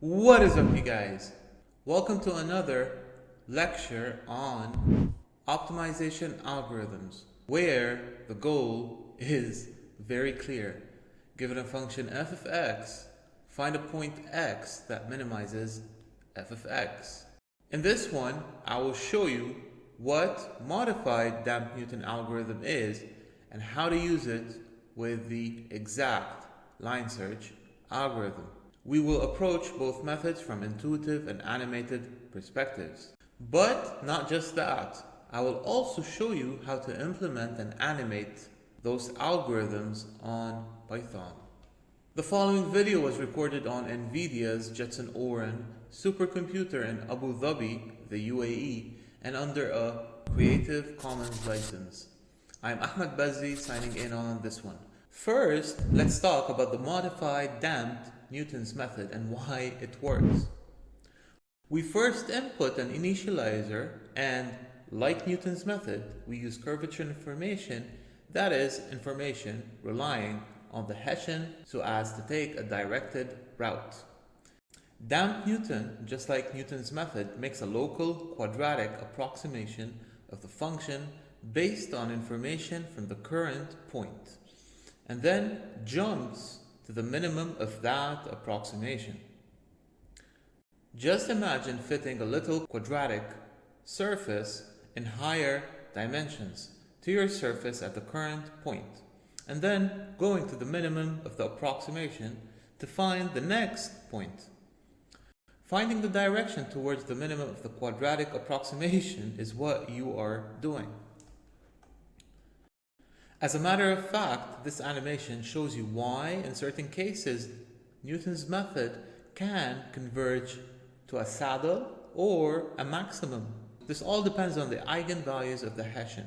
What is up, you guys? Welcome to another lecture on optimization algorithms, where the goal is very clear. Given a function f of x, find a point x that minimizes f of x. In this one, I will show you what modified Damp-Newton algorithm is and how to use it with the exact line search algorithm. We will approach both methods from intuitive and animated perspectives. But not just that, I will also show you how to implement and animate those algorithms on Python. The following video was recorded on NVIDIA's Jetson Orin supercomputer in Abu Dhabi, the UAE, and under a Creative Commons license. I'm Ahmad Bazzi signing in on this one. First, let's talk about the modified damped Newton's method and why it works. We first input an initializer and, like Newton's method, we use curvature information, that is, information relying on the Hessian so as to take a directed route. Damped Newton, just like Newton's method, makes a local quadratic approximation of the function based on information from the current point, and then jumps to the minimum of that approximation. Just imagine fitting a little quadratic surface in higher dimensions to your surface at the current point, and then going to the minimum of the approximation to find the next point. Finding the direction towards the minimum of the quadratic approximation is what you are doing. As a matter of fact, this animation shows you why, in certain cases, Newton's method can converge to a saddle or a maximum. This all depends on the eigenvalues of the Hessian.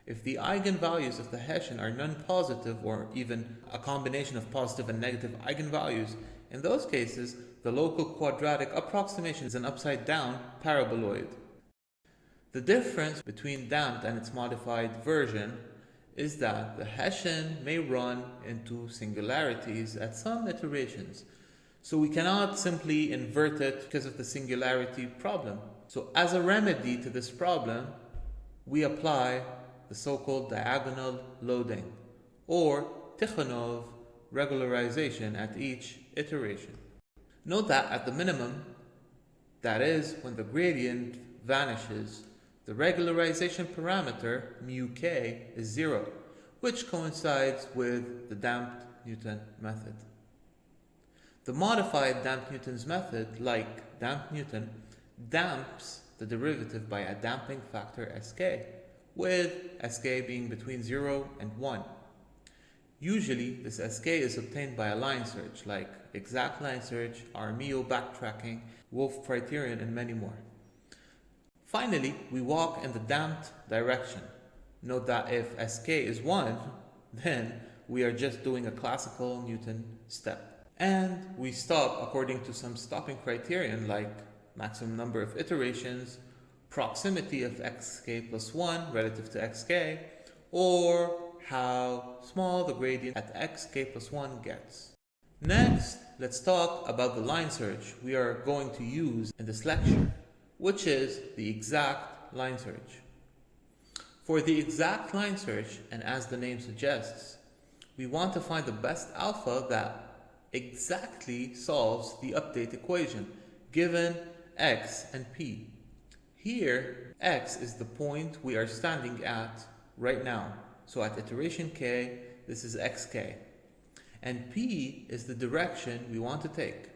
If the eigenvalues of the Hessian are non-positive or even a combination of positive and negative eigenvalues, in those cases, the local quadratic approximation is an upside-down paraboloid. The difference between damped and its modified version is that the Hessian may run into singularities at some iterations. So we cannot simply invert it because of the singularity problem. So as a remedy to this problem, we apply the so-called diagonal loading, or Tikhonov regularization at each iteration. Note that at the minimum, that is when the gradient vanishes, the regularization parameter, μk, is 0, which coincides with the damped Newton method. The modified damped Newton's method, like damped Newton, damps the derivative by a damping factor sk, with sk being between 0 and 1. Usually, this sk is obtained by a line search, like exact line search, Armio backtracking, Wolf criterion, and many more. Finally, we walk in the damped direction. Note that if sk is 1, then we are just doing a classical Newton step. And we stop according to some stopping criterion like maximum number of iterations, proximity of xk plus 1 relative to xk, or how small the gradient at xk plus 1 gets. Next, let's talk about the line search we are going to use in this lecture, which is the exact line search. For the exact line search, and as the name suggests, we want to find the best alpha that exactly solves the update equation, given x and p. Here, x is the point we are standing at right now. So at iteration k, this is xk. And p is the direction we want to take.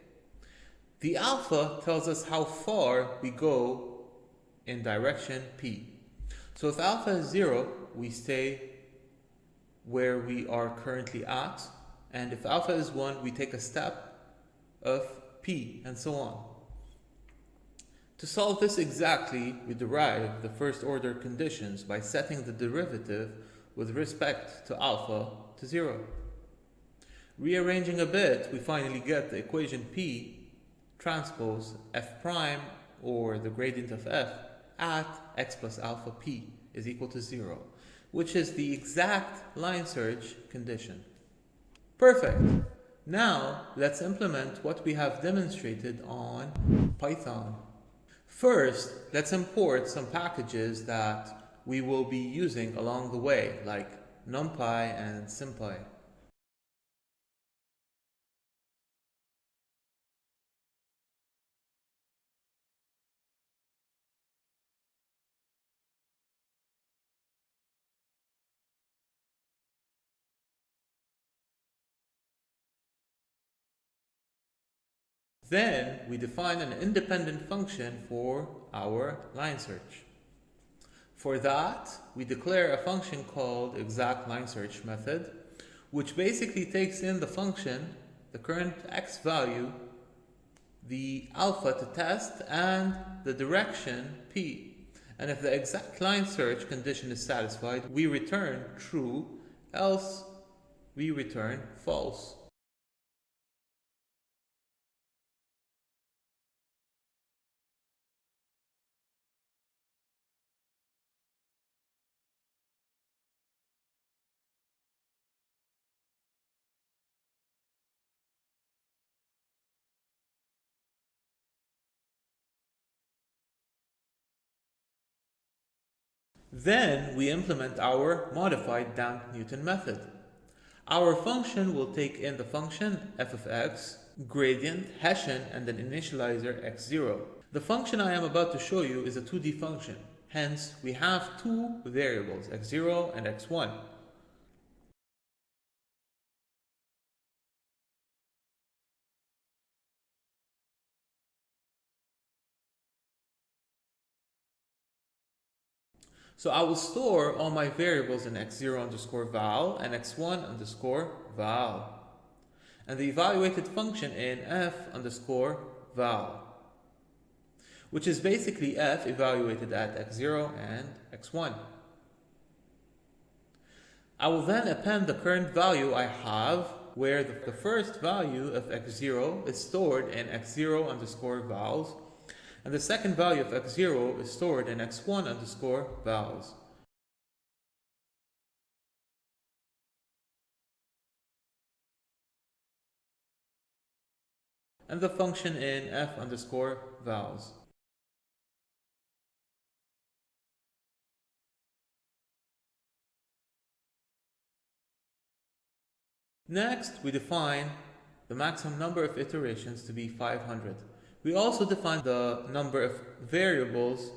The alpha tells us how far we go in direction p. So if alpha is 0, we stay where we are currently at. And if alpha is 1, we take a step of p, and so on. To solve this exactly, we derive the first order conditions by setting the derivative with respect to alpha to 0. Rearranging a bit, we finally get the equation p transpose f prime, or the gradient of f, at x plus alpha p is equal to 0, which is the exact line search condition. Perfect. Now, let's implement what we have demonstrated on Python. First, let's import some packages that we will be using along the way, like NumPy and SymPy. Then we define an independent function for our line search. For that, we declare a function called exactLineSearch method, which basically takes in the function, the current x value, the alpha to test, and the direction p. And if the exact line search condition is satisfied, we return true, else we return false. Then we implement our modified damped Newton method. Our function will take in the function f of x, gradient, Hessian, and an initializer x0. The function I am about to show you is a 2D function. Hence, we have two variables, x0 and x1. So I will store all my variables in x0 underscore val and x1 underscore val, and the evaluated function in f underscore val, which is basically f evaluated at x0 and x1. I will then append the current value I have, where the first value of x0 is stored in x0 underscore vals, and the second value of x0 is stored in x1 underscore vals. And the function in f underscore vals. Next, we define the maximum number of iterations to be 500. We also define the number of variables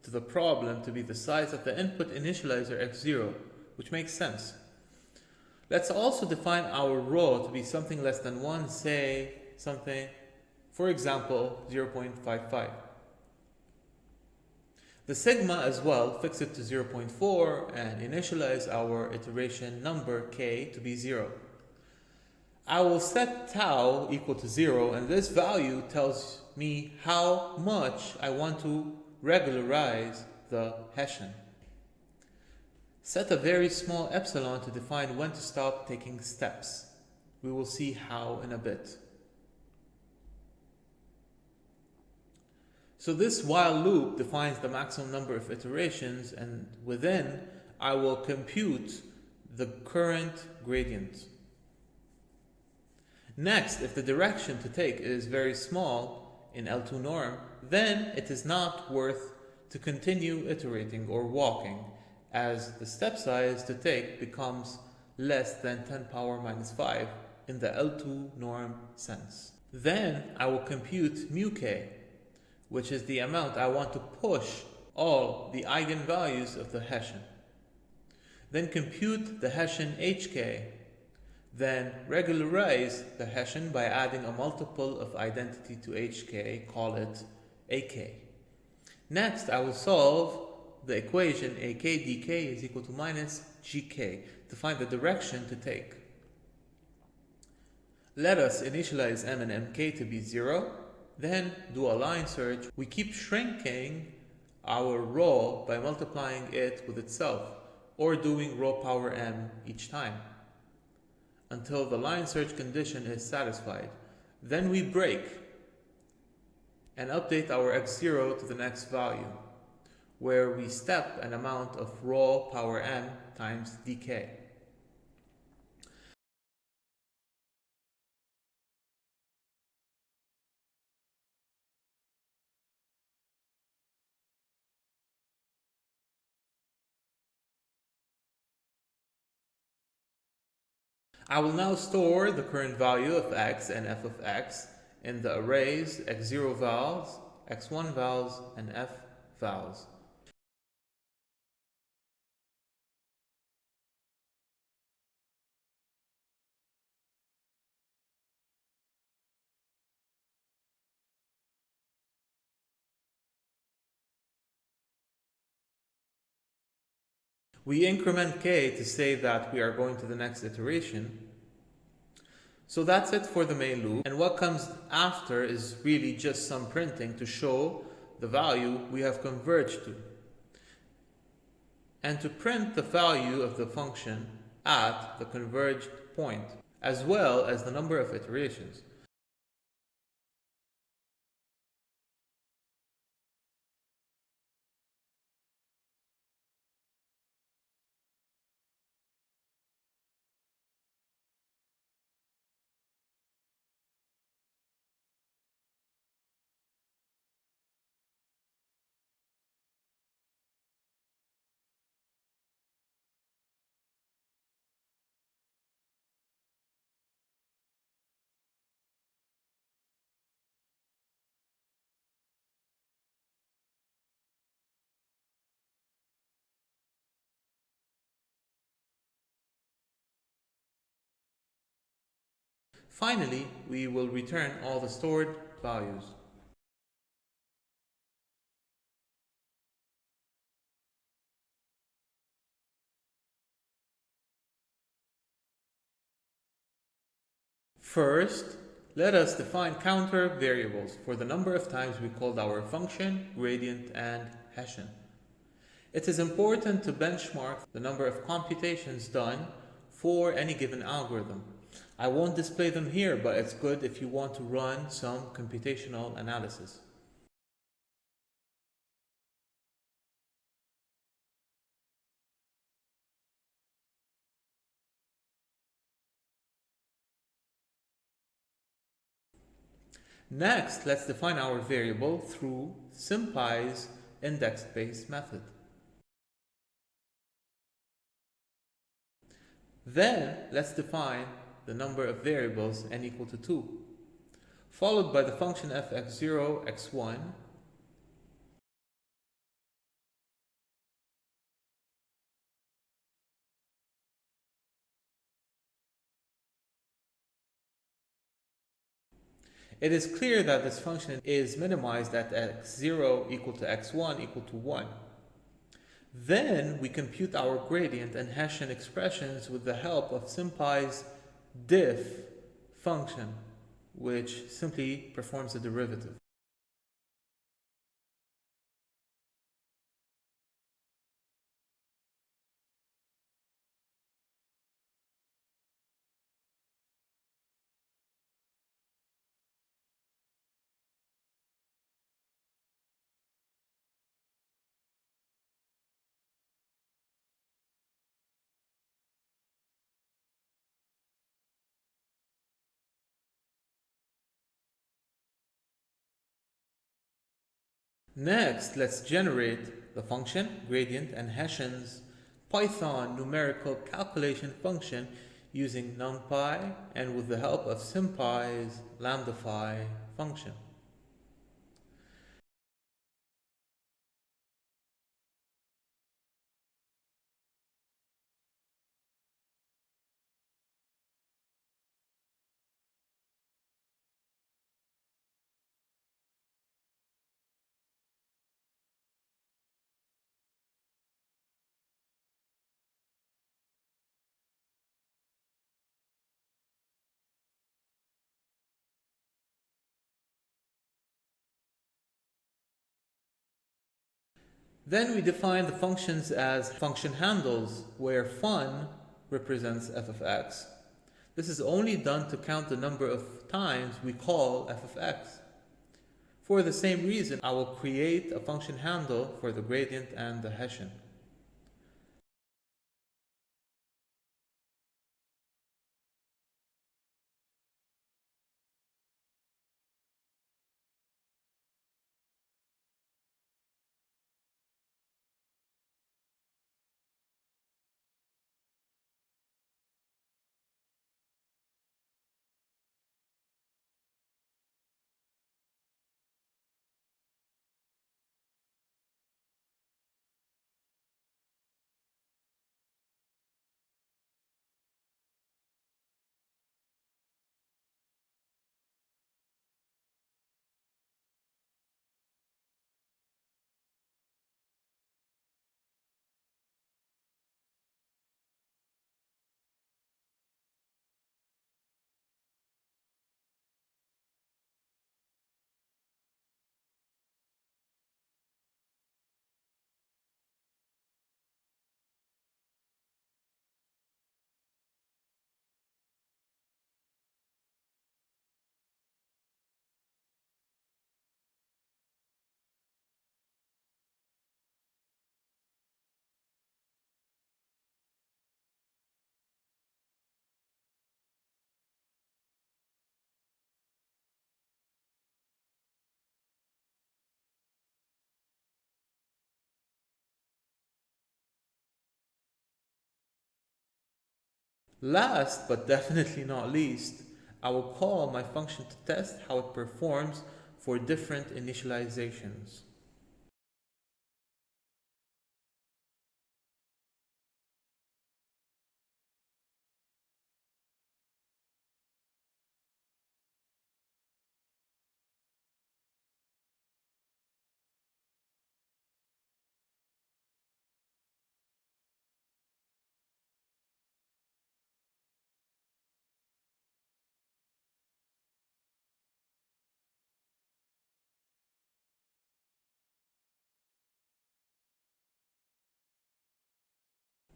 to the problem to be the size of the input initializer x0, which makes sense. Let's also define our rho to be something less than 1, say something, for example, 0.55. The sigma as well, fix it to 0.4 and initialize our iteration number k to be 0. I will set tau equal to 0, and this value tells me how much I want to regularize the Hessian. Set a very small epsilon to define when to stop taking steps. We will see how in a bit. So this while loop defines the maximum number of iterations, and within I will compute the current gradient. Next, if the direction to take is very small in L2 norm, then it is not worth to continue iterating or walking, as the step size to take becomes less than 10 power minus 5 in the L2 norm sense. Then I will compute mu k, which is the amount I want to push all the eigenvalues of the Hessian. Then compute the Hessian hk. Then regularize the Hessian by adding a multiple of identity to hk, call it ak. Next, I will solve the equation ak dk is equal to minus gk to find the direction to take. Let us initialize m and mk to be 0, then do a line search. We keep shrinking our rho by multiplying it with itself, or doing rho power m each time, until the line search condition is satisfied. Then we break and update our x0 to the next value, where we step an amount of rho power m times dk. I will now store the current value of x and f of x in the arrays x0 vowels, x1 vowels, and f vowels. We increment k to say that we are going to the next iteration. So that's it for the main loop, and what comes after is really just some printing to show the value we have converged to, and to print the value of the function at the converged point, as well as the number of iterations. Finally, we will return all the stored values. First, let us define counter variables for the number of times we called our function, gradient, and Hessian. It is important to benchmark the number of computations done for any given algorithm. I won't display them here, but it's good if you want to run some computational analysis. Next, let's define our variable through SymPy's index-based method. Then, let's define the number of variables n equal to 2, followed by the function f x0, x1, It is clear that this function is minimized at x0 equal to x1 equal to 1. Then we compute our gradient and Hessian expressions with the help of SymPy's diff function, which simply performs a derivative. Next, let's generate the function, gradient, and Hessian's Python numerical calculation function using NumPy and with the help of SymPy's lambdaphi function. Then we define the functions as function handles, where fun represents f of x. This is only done to count the number of times we call f of x. For the same reason, I will create a function handle for the gradient and the Hessian. Last but definitely not least, I will call my function to test how it performs for different initializations.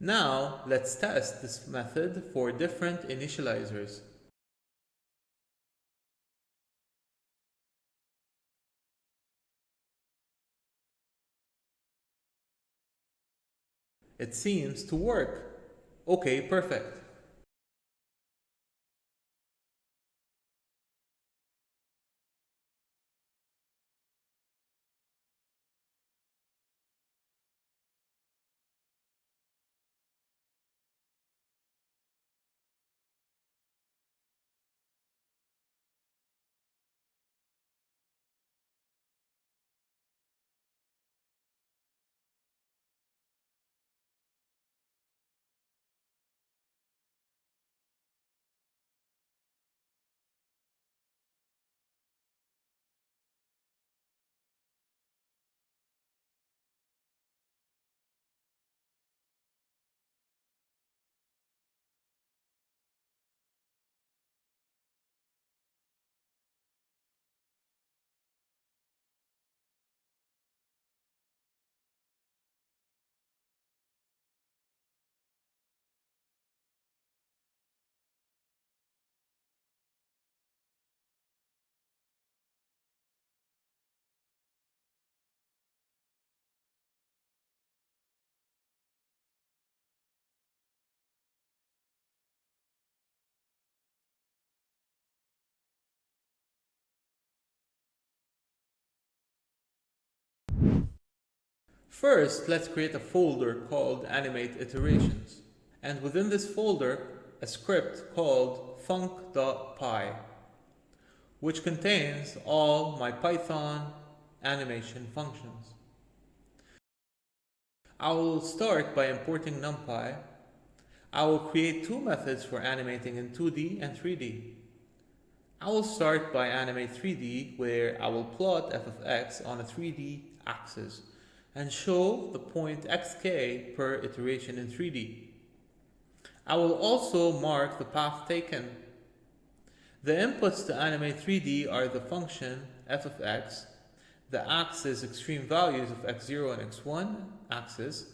Now, let's test this method for different initializers. It seems to work. Okay, perfect. First, let's create a folder called Animate Iterations. And within this folder, a script called func.py, which contains all my Python animation functions. I will start by importing NumPy. I will create two methods for animating in 2D and 3D. I will start by animate 3D, where I will plot f of x on a 3D axis and show the point xk per iteration in 3D. I will also mark the path taken. The inputs to animate 3D are the function f of x, the axis extreme values of x0 and x1 axis,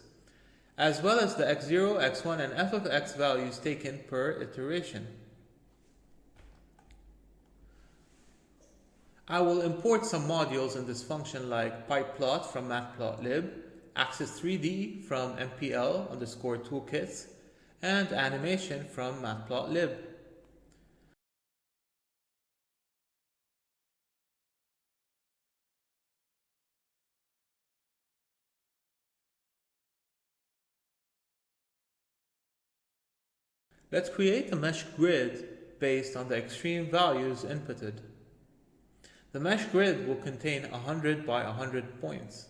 as well as the x0, x1, and f of x values taken per iteration. I will import some modules in this function like pyplot from matplotlib, axis3d from mpl_toolkits, and animation from matplotlib. Let's create a mesh grid based on the extreme values inputted. The mesh grid will contain 100 by 100 points.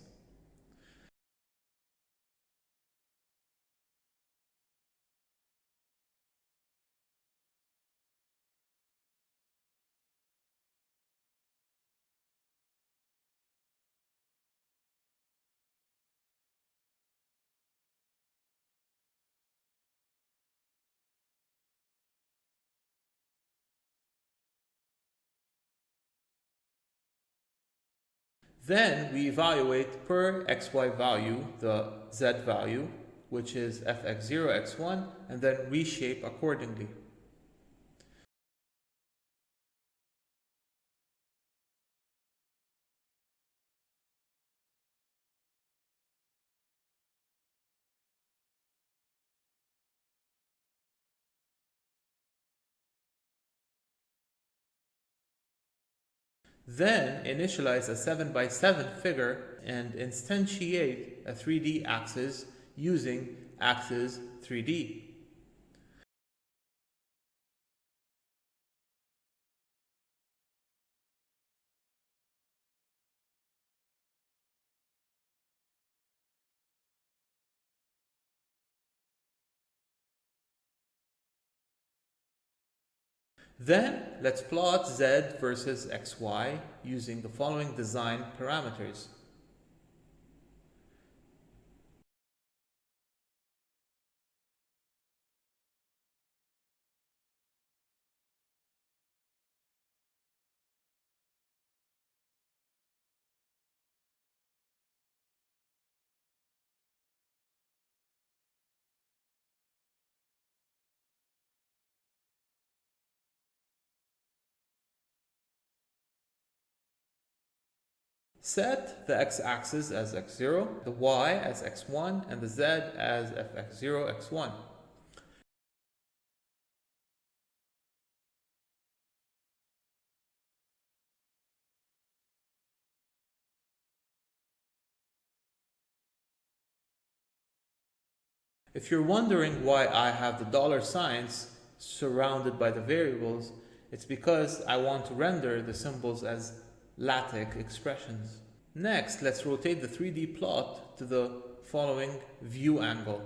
Then we evaluate per xy value the z value, which is fx0, x1, and then reshape accordingly. Then initialize a 7 by 7 figure and instantiate a 3D axis using axis 3D. Then let's plot z versus xy using the following design parameters. Set the x-axis as x0, the y as x1, and the z as fx0, x1. If you're wondering why I have the dollar signs surrounded by the variables, it's because I want to render the symbols as LaTeX expressions. Next, let's rotate the 3D plot to the following view angle.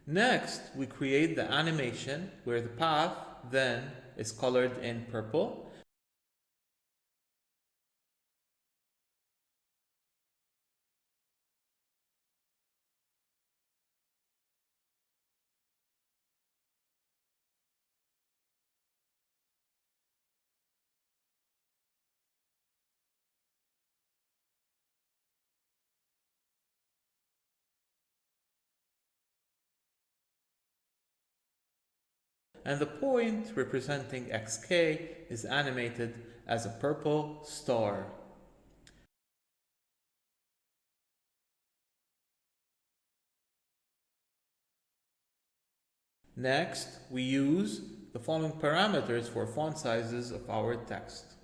Next, we create the animation where the path then is colored in purple. And the point representing xk is animated as a purple star. Next, we use the following parameters for font sizes of our text.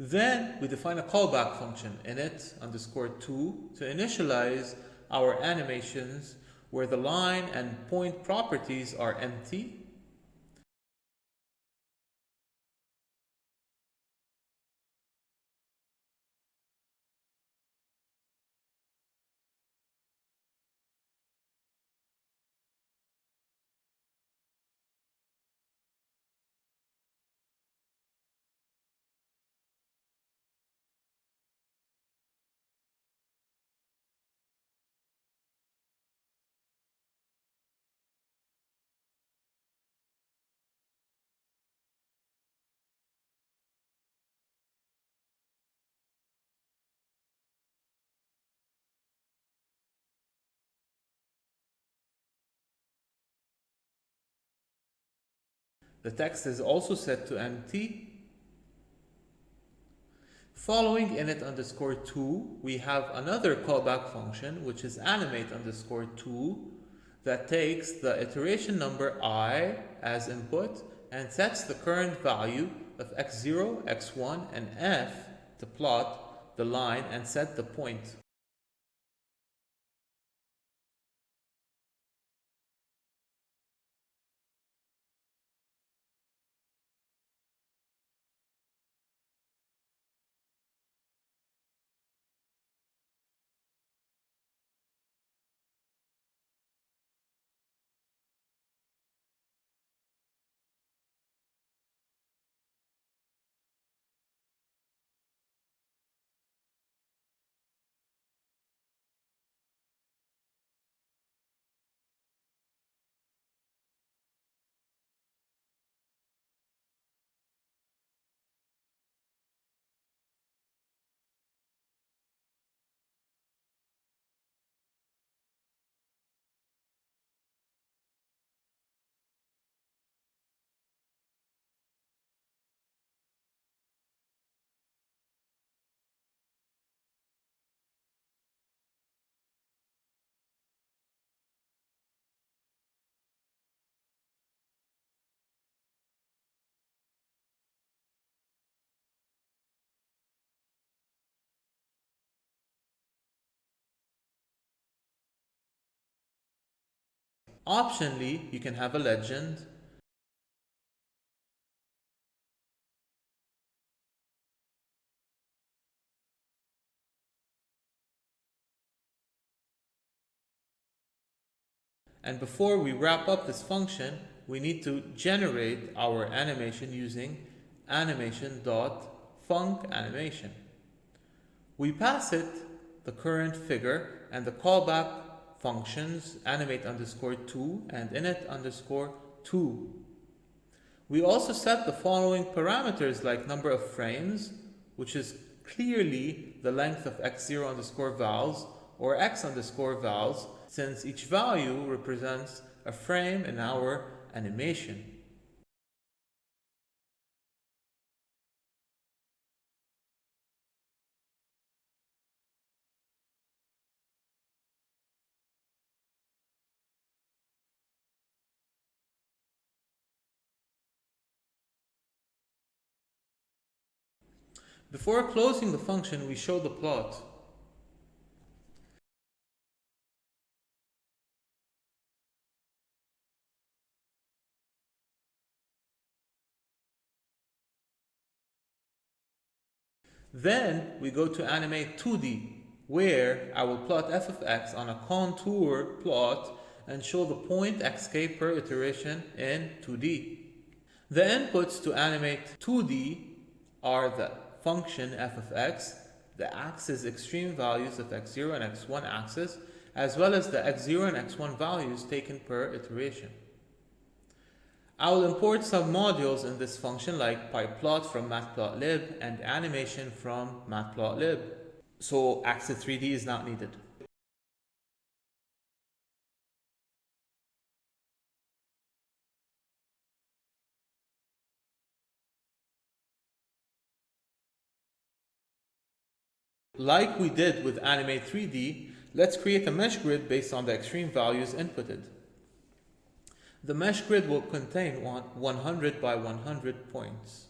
Then we define a callback function, init_2, to initialize our animations where the line and point properties are empty. The text is also set to empty. Following init_2, we have another callback function, which is animate_2, that takes the iteration number I as input and sets the current value of x0, x1, and f to plot the line and set the point. Optionally, you can have a legend. And before we wrap up this function, we need to generate our animation using animation.funcAnimation. We pass it the current figure and the callback functions animate_2 and init_2. We also set the following parameters like number of frames, which is clearly the length of x0_vals or x_vals, since each value represents a frame in our animation. Before closing the function, we show the plot. Then we go to animate 2D, where I will plot f of x on a contour plot and show the point xk per iteration in 2D. The inputs to animate 2D are the function f of x, the axis extreme values of x0 and x1 axis, as well as the x0 and x1 values taken per iteration. I will import some modules in this function like pyplot from matplotlib and animation from matplotlib. So axis 3D is not needed. Like we did with Animate 3D, let's create a mesh grid based on the extreme values inputted. The mesh grid will contain 100 by 100 points.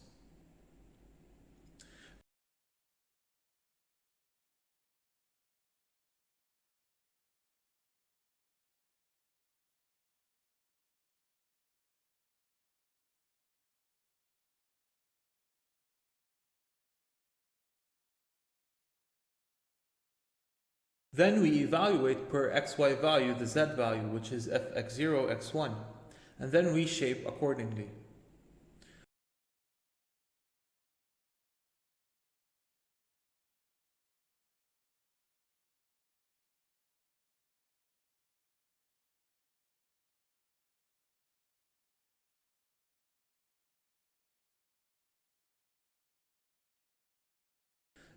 Then we evaluate per xy value the z value, which is fx0, x1, and then reshape accordingly.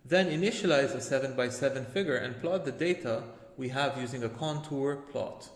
Then initialize a 7 by 7 figure and plot the data we have using a contour plot.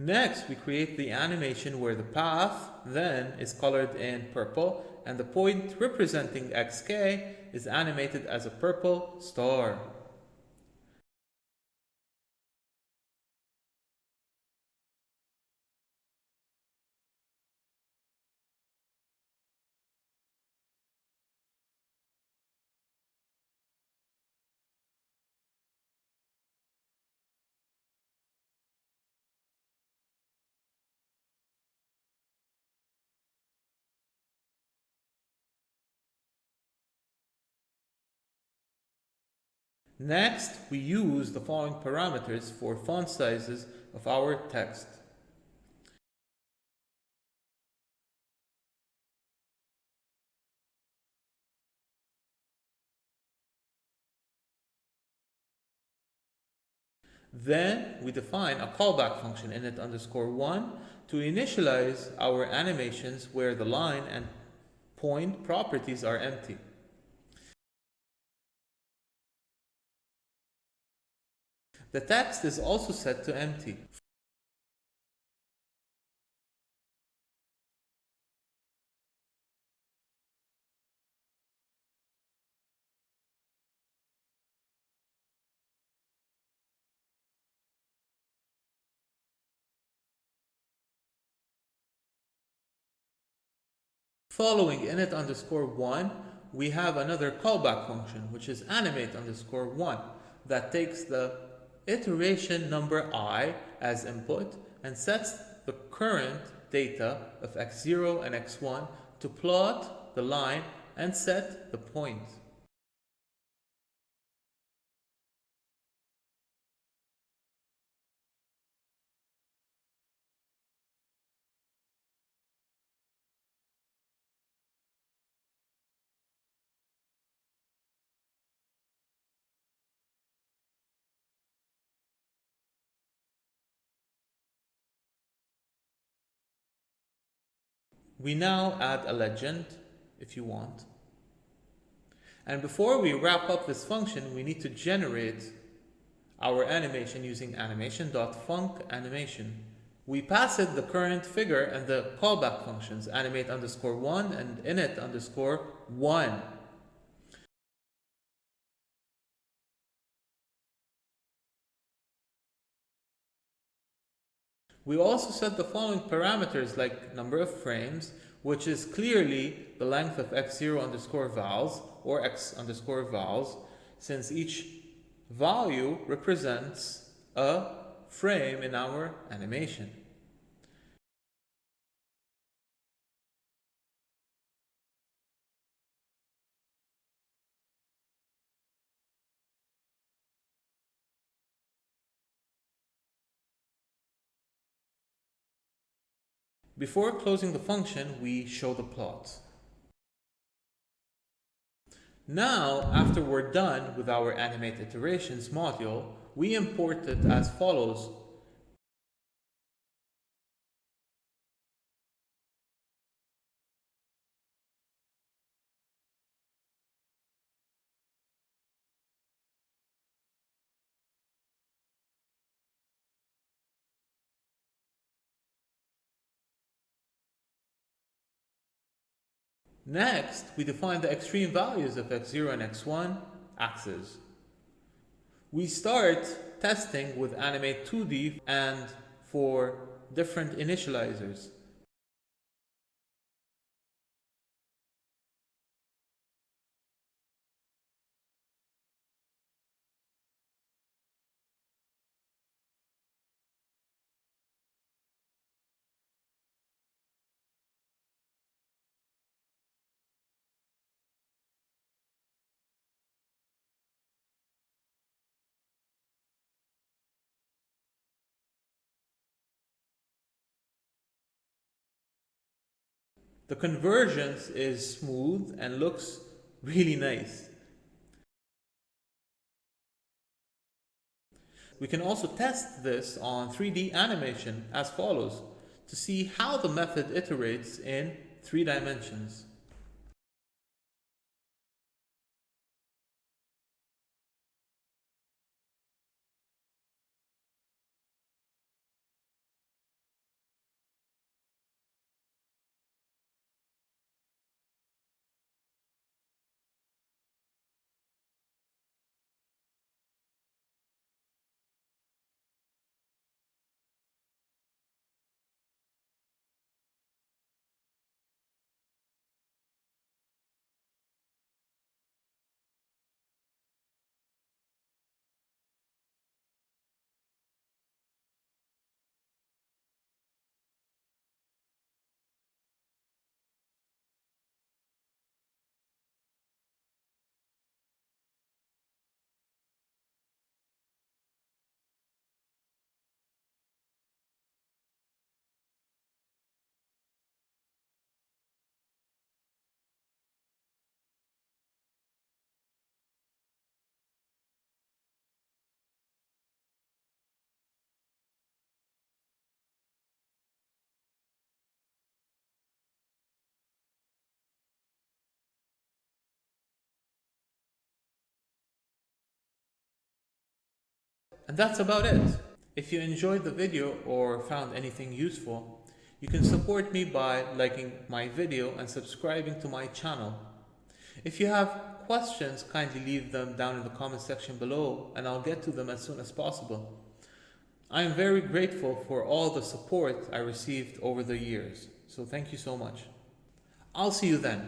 Next, we create the animation where the path then is colored in purple and the point representing xk is animated as a purple star. Next, we use the following parameters for font sizes of our text. Then we define a callback function init_1 to initialize our animations where the line and point properties are empty. The text is also set to empty. Following init underscore 1, we have another callback function, which is animate underscore 1, that takes the iteration number I as input and sets the current data of x0 and x1 to plot the line and set the point. We now add a legend, if you want. And before we wrap up this function, we need to generate our animation using animation.funcAnimation. We pass it the current figure and the callback functions, animate underscore 1 and init underscore 1. We also set the following parameters like number of frames, which is clearly the length of x0 underscore vals or x underscore vals, since each value represents a frame in our animation. Before closing the function, we show the plot. Now, after we're done with our Animate Iterations module, we import it as follows. Next, we define the extreme values of x0 and x1 axes. We start testing with Animate 2D and for different initializers. The convergence is smooth and looks really nice. We can also test this on 3D animation as follows to see how the method iterates in 3 dimensions. And that's about it. If you enjoyed the video or found anything useful, you can support me by liking my video and subscribing to my channel. If you have questions, kindly leave them down in the comment section below and I'll get to them as soon as possible. I am very grateful for all the support I received over the years, so thank you so much. I'll see you then.